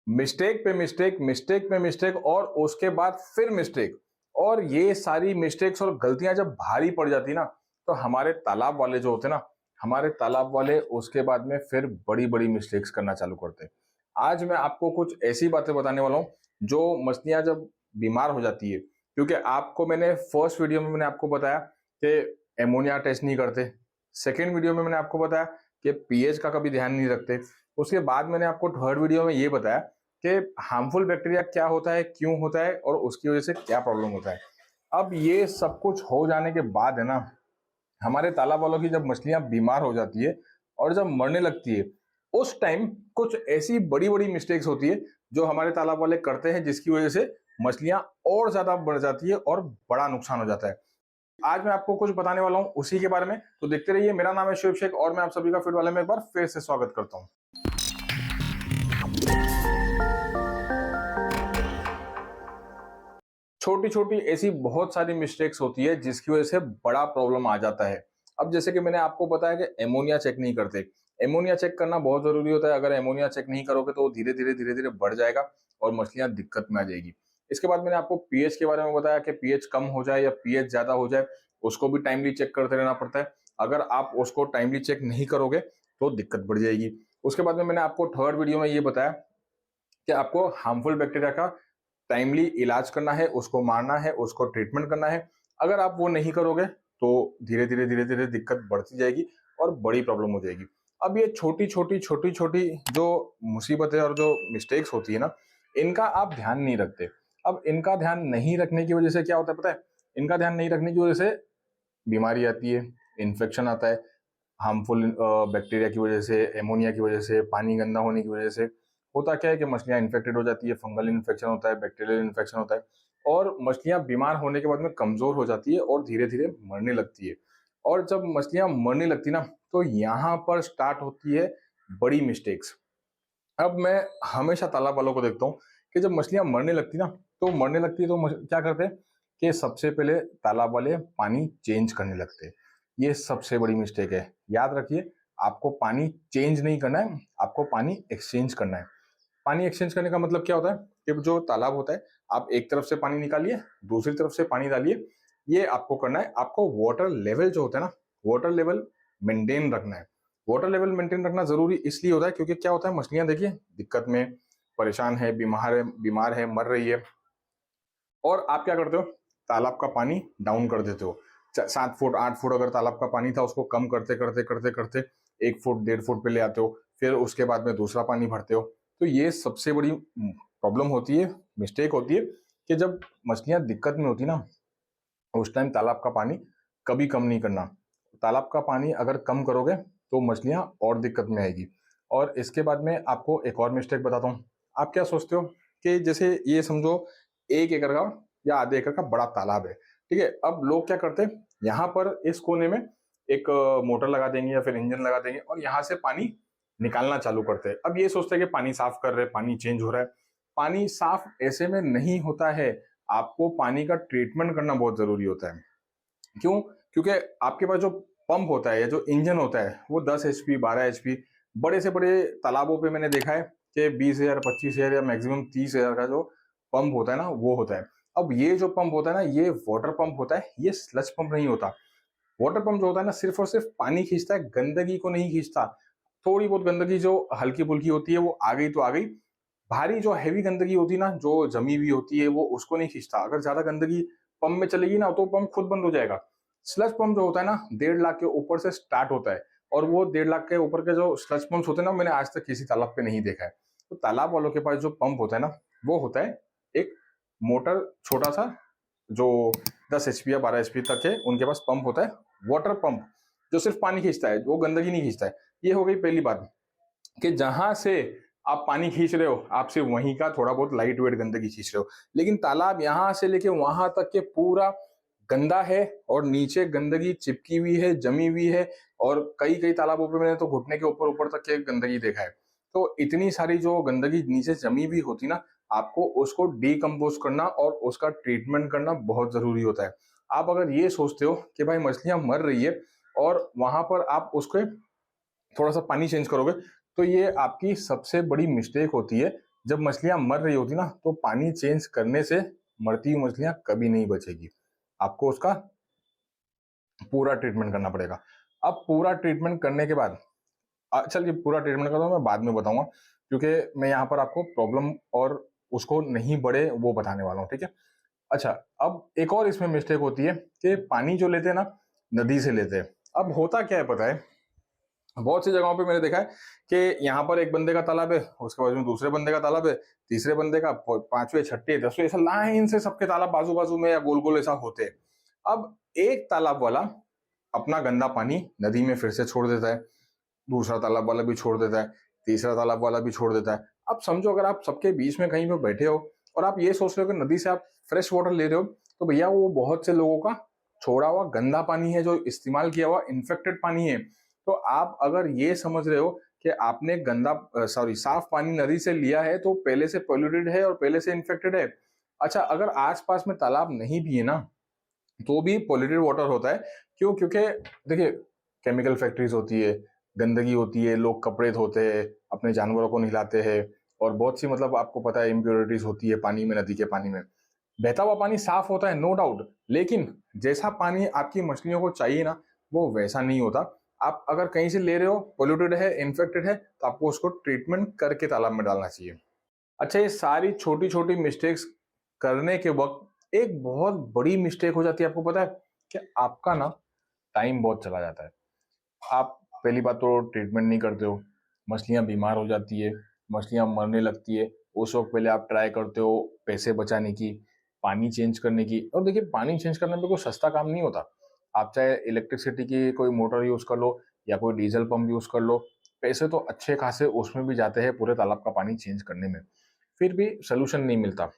Mistake पे mistake, mistake पे mistake और उसके बाद फिर मिस्टेक। और ये सारी मिस्टेक्स और गलतियां जब भारी पड़ जाती ना, तो हमारे तालाब वाले जो होते ना, हमारे तालाब वाले उसके बाद में फिर बड़ी बड़ी मिस्टेक्स करना चालू करते हैं। आज मैं आपको कुछ ऐसी बातें बताने वाला हूँ जो मछलियां जब बीमार हो जाती है, क्योंकि आपको मैंने फर्स्ट वीडियो में मैंने आपको बताया कि एमोनिया टेस्ट नहीं करते। सेकेंड वीडियो में मैंने आपको बताया कि पीएच का कभी ध्यान नहीं रखते। उसके बाद मैंने आपको थर्ड वीडियो में ये बताया कि हार्मफुल बैक्टीरिया क्या होता है, क्यों होता है और उसकी वजह से क्या प्रॉब्लम होता है। अब ये सब कुछ हो जाने के बाद है ना, हमारे तालाब वालों की जब मछलियां बीमार हो जाती है और जब मरने लगती है, उस टाइम कुछ ऐसी बड़ी बड़ी मिस्टेक्स होती है जो हमारे तालाब वाले करते हैं, जिसकी वजह से मछलियां और ज्यादा बढ़ जाती है और बड़ा नुकसान हो जाता है। आज मैं आपको कुछ बताने वाला हूं उसी के बारे में, तो देखते रहिए। मेरा नाम है शुभ शेख और मैं आप सभी का फीड वाले में एक बार फिर से स्वागत करता हूं। छोटी छोटी ऐसी बहुत सारी मिस्टेक्स होती है जिसकी वजह से बड़ा प्रॉब्लम आ जाता है। अब जैसे कि मैंने आपको बताया कि एमोनिया चेक नहीं करते। एमोनिया चेक करना बहुत जरूरी होता है। अगर एमोनिया चेक नहीं करोगे तो धीरे धीरे बढ़ जाएगा और मछलियां दिक्कत में आ जाएगी। इसके बाद मैंने आपको पीएच के बारे में बताया कि पीएच कम हो जाए या पीएच ज्यादा हो जाए, उसको भी टाइमली चेक करते रहना पड़ता है। अगर आप उसको टाइमली चेक नहीं करोगे तो दिक्कत बढ़ जाएगी। उसके बाद में मैंने आपको थर्ड वीडियो में ये बताया कि आपको हार्मफुल बैक्टीरिया का टाइमली इलाज करना है, उसको मारना है, उसको ट्रीटमेंट करना है। अगर आप वो नहीं करोगे तो धीरे धीरे दिक्कत बढ़ती जाएगी और बड़ी प्रॉब्लम हो जाएगी। अब ये छोटी छोटी जो मुसीबतें और जो मिस्टेक्स होती है ना, इनका आप ध्यान नहीं रखते। अब इनका ध्यान नहीं रखने की वजह से क्या होता है पता है? इनका ध्यान नहीं रखने की वजह से बीमारी आती है, इन्फेक्शन आता है। हार्मफुल बैक्टीरिया की वजह से, एमोनिया की वजह से, पानी गंदा होने की वजह से होता क्या है कि मछलियां इन्फेक्टेड हो जाती है, फंगल इन्फेक्शन होता है, बैक्टीरियल इन्फेक्शन होता है और मछलियां बीमार होने के बाद में कमजोर हो जाती है और धीरे धीरे मरने लगती है। और जब मछलियां मरने लगती ना, तो यहाँ पर स्टार्ट होती है बड़ी मिस्टेक्स। अब मैं हमेशा तालाब वालों को देखता हूँ कि जब मछलियां मरने लगती ना, तो मरने लगती है तो क्या करते हैं कि सबसे पहले तालाब वाले पानी चेंज करने लगते हैं। ये सबसे बड़ी मिस्टेक है। याद रखिए, आपको पानी चेंज नहीं करना है, आपको पानी एक्सचेंज करना है। पानी एक्सचेंज करने का मतलब क्या होता है कि जो तालाब होता है, आप एक तरफ से पानी निकालिए, दूसरी तरफ से पानी डालिए। ये आपको करना है। आपको वाटर लेवल जो होता है ना, वाटर लेवल मेंटेन रखना है। वाटर लेवल मेंटेन रखना जरूरी इसलिए होता है क्योंकि क्या होता है, मछलियां देखिए दिक्कत में, परेशान है, बीमार है, मर रही है, और आप क्या करते हो, तालाब का पानी डाउन कर देते हो। 7 फुट 8 फुट अगर तालाब का पानी था, उसको कम करते करते करते करते 1 फुट 1.5 फुट पे ले आते हो, फिर उसके बाद में दूसरा पानी भरते हो। तो ये सबसे बड़ी प्रॉब्लम होती है, मिस्टेक होती है कि जब मछलियां दिक्कत में होती ना, उस टाइम तालाब का पानी कभी कम नहीं करना। तालाब का पानी अगर कम करोगे तो मछलियां और दिक्कत में आएगी। और इसके बाद में आपको एक और मिस्टेक बताता हूँ। आप क्या सोचते हो कि जैसे ये समझो 1 एकड़ का या आधे एकड़ का बड़ा तालाब है, ठीक है। अब लोग क्या करते हैं, यहाँ पर इस कोने में एक मोटर लगा देंगे या फिर इंजन लगा देंगे और यहाँ से पानी निकालना चालू करते हैं। अब ये सोचते हैं कि पानी साफ कर रहे हैं, पानी चेंज हो रहा है। पानी साफ ऐसे में नहीं होता है। आपको पानी का ट्रीटमेंट करना बहुत जरूरी होता है। क्यों? क्योंकि आपके पास जो पंप होता है या जो इंजन होता है वो 10 HP 12 HP, बड़े से बड़े तालाबों पे मैंने देखा है कि 20,000 25,000 या मैक्सिमम 30,000 का जो पंप होता है ना, वो होता है। अब ये जो पंप होता है ना, ये वाटर पंप होता है, ये स्लज पंप नहीं होता। वाटर पंप जो होता है ना, सिर्फ और सिर्फ पानी खींचता है, गंदगी को नहीं खींचता। थोड़ी बहुत गंदगी जो हल्की फुल्की होती है वो आ गई तो आ गई। भारी जो हैवी गंदगी होती है ना, जो जमी हुई होती है, वो उसको नहीं खींचता। अगर ज्यादा गंदगी पंप में चलेगी ना, तो पंप खुद बंद हो जाएगा। स्लज पंप जो होता है ना, 1.5 लाख के ऊपर से स्टार्ट होता है। और वो 1.5 लाख के ऊपर के जो स्लज पंप होते हैं ना, मैंने आज तक किसी तालाब पे नहीं देखा है। तो तालाब वालों के पास जो पंप होता है ना, वो होता है एक मोटर, छोटा सा, जो 10 HP या 12 HP तक है, उनके पास पंप होता है, वाटर पंप, जो सिर्फ पानी खींचता है, वो गंदगी नहीं खींचता है। ये हो गई पहली बात कि जहां से आप पानी खींच रहे हो, आप सिर्फ वहीं का थोड़ा बहुत लाइट वेट गंदगी खींच रहे हो। लेकिन तालाब यहां से लेके वहां तक के पूरा गंदा है और नीचे गंदगी चिपकी हुई है, जमी हुई है। और कई कई तालाबों पे मैंने तो घुटने के ऊपर ऊपर तक के गंदगी देखा है। तो इतनी सारी जो गंदगी नीचे जमी हुई होती ना, आपको उसको डीकम्पोज करना और उसका ट्रीटमेंट करना बहुत जरूरी होता है। आप अगर ये सोचते हो कि भाई मछलियां मर रही है और वहां पर आप उसके थोड़ा सा पानी चेंज करोगे, तो ये आपकी सबसे बड़ी मिस्टेक होती है। जब मछलियां मर रही होती ना, तो पानी चेंज करने से मरती हुई मछलियां कभी नहीं बचेगी। आपको उसका पूरा ट्रीटमेंट करना पड़ेगा। अब पूरा ट्रीटमेंट करने के बाद, चलिए पूरा ट्रीटमेंट करता हूँ, मैं बाद में बताऊंगा, क्योंकि मैं यहाँ पर आपको प्रॉब्लम और उसको नहीं बढ़े वो बताने वाला हूँ, ठीक है। अच्छा, अब एक और इसमें मिस्टेक होती है कि पानी जो लेते हैं ना, नदी से लेते हैं। अब होता क्या है पता है, बहुत सी जगहों पे मैंने देखा है कि यहाँ पर एक बंदे का तालाब है, उसके बाजू में दूसरे बंदे का तालाब है, तीसरे बंदे का, पांचवे, छठे, दसवें, ऐसा लाइन से सबके तालाब बाजू बाजू में या गोल गोल ऐसा होते हैं। अब एक तालाब वाला अपना गंदा पानी नदी में फिर से छोड़ देता है, दूसरा तालाब वाला भी छोड़ देता है, तीसरा तालाब वाला भी छोड़ देता है। अब समझो अगर आप सबके बीच में कहीं पे बैठे हो और आप ये सोच रहे हो कि नदी से आप फ्रेश वाटर ले रहे हो, तो भैया वो बहुत से लोगों का छोड़ा हुआ गंदा पानी है, जो इस्तेमाल किया हुआ इन्फेक्टेड पानी है। तो आप अगर ये समझ रहे हो कि आपने साफ पानी नदी से लिया है तो पहले से पोल्यूटेड है और पहले से इन्फेक्टेड है। अच्छा, अगर आसपास में तालाब नहीं भी है ना, तो भी पोल्यूटेड वाटर होता है। क्यों? क्योंकि देखिए, केमिकल फैक्ट्रीज होती है, गंदगी होती है, लोग कपड़े धोते हैं, अपने जानवरों को नहलाते हैं, और बहुत सी मतलब आपको पता है इम्प्योरिटीज होती है पानी में, नदी के पानी में। बहता हुआ पानी साफ होता है, नो डाउट, लेकिन जैसा पानी आपकी मछलियों को चाहिए ना, वो वैसा नहीं होता। आप अगर कहीं से ले रहे हो, पोल्यूटेड है, इन्फेक्टेड है, तो आपको उसको ट्रीटमेंट करके तालाब में डालना चाहिए। अच्छा, ये सारी छोटी छोटी मिस्टेक्स करने के वक्त एक बहुत बड़ी मिस्टेक हो जाती है, आपको पता है कि आपका ना टाइम बहुत चला जाता है। आप पहली बात तो ट्रीटमेंट नहीं करते हो, मछलियां बीमार हो जाती है, मछलियां मरने लगती है। उस वक्त पहले आप ट्राई करते हो पैसे बचाने की, पानी चेंज करने की। और देखिए, पानी चेंज करने में कोई सस्ता काम नहीं होता। आप चाहे इलेक्ट्रिसिटी की कोई मोटर यूज कर लो या कोई डीजल पंप यूज कर लो, पैसे तो अच्छे खासे उसमें भी जाते हैं पूरे तालाब का पानी चेंज करने में, फिर भी सोल्यूशन नहीं मिलता।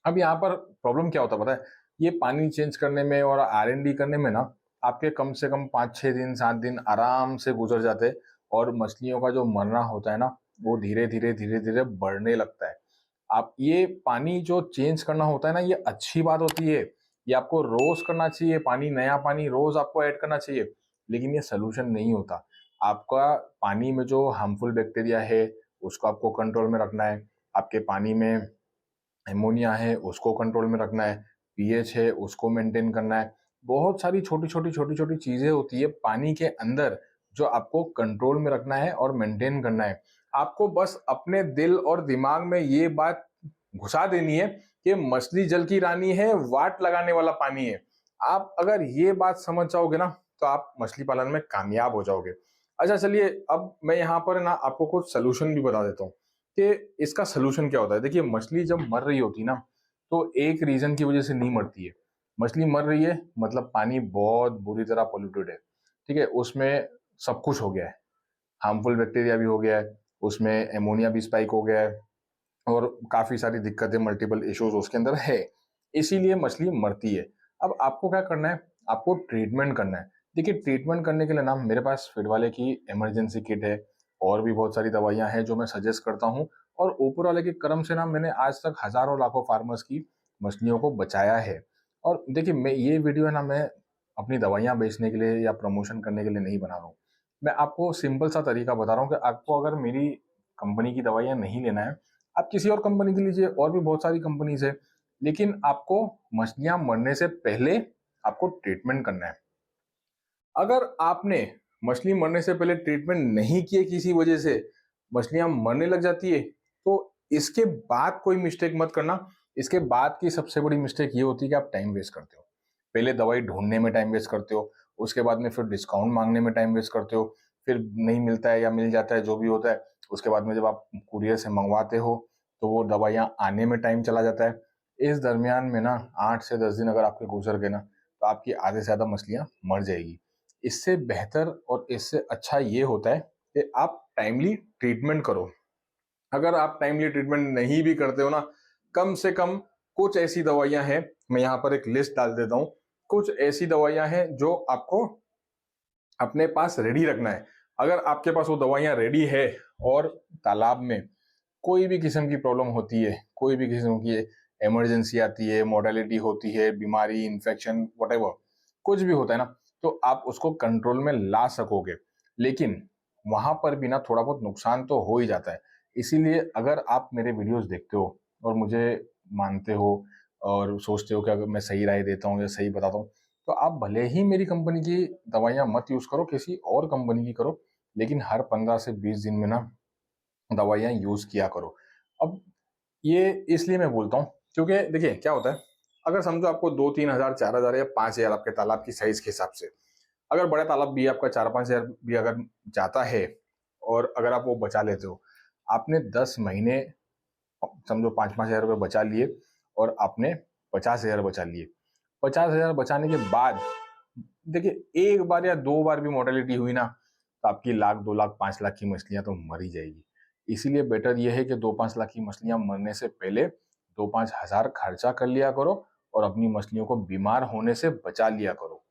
अब यहाँ पर प्रॉब्लम क्या होता है पता है, ये पानी चेंज करने में और R&D करने में ना आपके कम से कम 5-6 दिन 7 दिन आराम से गुजर जाते, और मछलियों का जो मरना होता है ना, वो धीरे धीरे धीरे धीरे बढ़ने लगता है। आप ये पानी जो चेंज करना होता है ना, ये अच्छी बात होती है, ये आपको रोज करना चाहिए, पानी, नया पानी रोज आपको ऐड करना चाहिए, लेकिन ये सोल्यूशन नहीं होता। आपका पानी में जो हार्मफुल बैक्टीरिया है उसको आपको कंट्रोल में रखना है, आपके पानी में एमोनिया है उसको कंट्रोल में रखना है, पीएच है उसको मेंटेन करना है। बहुत सारी छोटी छोटी चीजें होती है पानी के अंदर जो आपको कंट्रोल में रखना है और मेंटेन करना है। आपको बस अपने दिल और दिमाग में ये बात घुसा देनी है कि मछली जल की रानी है, वाट लगाने वाला पानी है। आप अगर ये बात समझ जाओगे ना, तो आप मछली पालन में कामयाब हो जाओगे। अच्छा, चलिए अब मैं यहाँ पर ना आपको कुछ सोल्यूशन भी बता देता हूँ कि इसका सोल्यूशन क्या होता है। देखिए, मछली जब मर रही होती ना, तो एक रीजन की वजह से नहीं मरती है। मछली मर रही है मतलब पानी बहुत बुरी तरह पोल्यूटेड है, ठीक है, उसमें सब कुछ हो गया है, हार्मफुल बैक्टीरिया भी हो गया है, उसमें एमोनिया भी स्पाइक हो गया है, और काफी सारी दिक्कतें, मल्टीपल इश्यूज उसके अंदर है, इसीलिए मछली मरती है। अब आपको क्या करना है, आपको ट्रीटमेंट करना है। देखिए, ट्रीटमेंट करने के लिए ना मेरे पास फिट वाले की इमरजेंसी किट है, और भी बहुत सारी दवाइयां हैं जो मैं सजेस्ट करता हूँ, और ऊपर वाले के करम से ना मैंने आज तक हजारों लाखों फार्मर्स की मछलियों को बचाया है। और देखिए, मैं ये वीडियो है ना, मैं अपनी दवाइयां बेचने के लिए या प्रमोशन करने के लिए नहीं बना रहा हूँ। मैं आपको सिंपल सा तरीका बता रहा हूँ कि आपको अगर मेरी कंपनी की दवाइयां नहीं लेना है, आप किसी और कंपनी की लीजिए, और भी बहुत सारी कंपनीज है, लेकिन आपको मछलियां मरने से पहले आपको ट्रीटमेंट करना है। अगर आपने मछली मरने से पहले ट्रीटमेंट नहीं किए, किसी वजह से मछलियां मरने लग जाती है, तो इसके बाद कोई मिस्टेक मत करना। इसके बाद की सबसे बड़ी मिस्टेक ये होती है कि आप टाइम वेस्ट करते हो। पहले दवाई ढूंढने में टाइम वेस्ट करते हो, उसके बाद में फिर डिस्काउंट मांगने में टाइम वेस्ट करते हो, फिर नहीं मिलता है या मिल जाता है जो भी होता है, उसके बाद में जब आप कुरियर से मंगवाते हो तो वो दवाइयाँ आने में टाइम चला जाता है। इस दरमियान में ना 8 से 10 दिन अगर आपके गुजर गए ना, तो आपकी आधे से ज्यादा मछलियां मर जाएगी। इससे बेहतर और इससे अच्छा ये होता है कि आप टाइमली ट्रीटमेंट करो। अगर आप टाइमली ट्रीटमेंट नहीं भी करते हो ना, कम से कम कुछ ऐसी दवाइयां हैं, मैं यहाँ पर एक लिस्ट डाल देता हूँ, कुछ ऐसी दवाइयां हैं जो आपको अपने पास रेडी रखना है। अगर आपके पास वो दवाइयां रेडी है और तालाब में कोई भी किस्म की प्रॉब्लम होती है, कोई भी किस्म की इमरजेंसी आती है, मोर्टेलिटी होती है, बीमारी, इन्फेक्शन, वटेवर कुछ भी होता है ना, तो आप उसको कंट्रोल में ला सकोगे। लेकिन वहां पर भी ना थोड़ा बहुत नुकसान तो हो ही जाता है। इसीलिए अगर आप मेरे वीडियोस देखते हो और मुझे मानते हो और सोचते हो कि अगर मैं सही राय देता हूँ या सही बताता हूँ, तो आप भले ही मेरी कंपनी की दवाइयाँ मत यूज़ करो, किसी और कंपनी की करो, लेकिन हर 15 से 20 दिन में ना दवाइयाँ यूज़ किया करो। अब ये इसलिए मैं बोलता हूँ क्योंकि देखिए क्या होता है, अगर समझो आपको 2-3 हज़ार, 4 हज़ार या 5 हज़ार आपके तालाब की साइज के हिसाब से, अगर बड़ा तालाब भी आपका 4-5 हज़ार भी अगर जाता है और अगर आप वो बचा लेते हो, आपने 10 महीने समझो 5-5 हज़ार रुपये बचा लिए और आपने 50 हज़ार बचा लिए। 50 हज़ार बचाने के बाद देखिए एक बार या 2 बार भी मोर्टेलिटी हुई ना, तो आपकी लाख, 2 लाख, 5 लाख की मछलियां तो मर ही जाएगी। इसीलिए बेटर ये है कि 2-5 लाख की मछलियां मरने से पहले 2-5 हज़ार खर्चा कर लिया करो और अपनी मछलियों को बीमार होने से बचा लिया करो।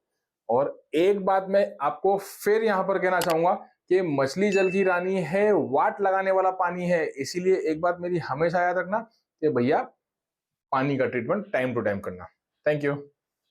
और एक बात मैं आपको फिर यहाँ पर कहना चाहूंगा कि मछली जल की रानी है, वाट लगाने वाला पानी है। इसीलिए एक बात मेरी हमेशा याद रखना कि भैया पानी का ट्रीटमेंट टाइम टू टाइम करना। Thank you.